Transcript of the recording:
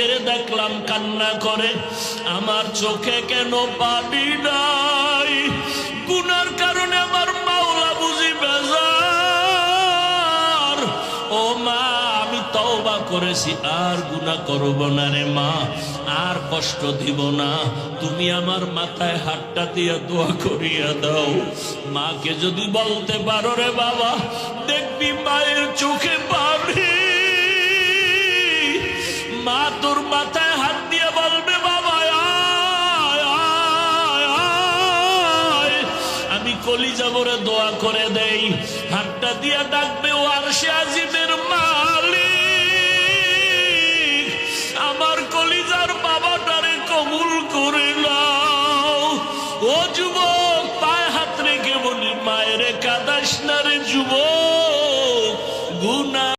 চোখের দেখলাম কান্না করে, আমার চোখে কেন পানি নাই? গুনার কারণে আমার মাওলা বুঝি বেজার। ও মা, আমি তওবা করেছি, আর গুনাহ করব না রে মা, আর কষ্ট দিব না। তুমি আমার মাথায় হাতটা দিয়ে দোয়া করিয়া দাও। মাকে যদি বলতে পারো রে বাবা, দেখবি মায়ের চোখে পানি। মা তোর মাথায় হাত দিয়ে বলবে, বাবা আয় আয় আয়। আমি কলিজা ভরে দোয়া করে দেই, হাতটা দিয়া ডাকবে,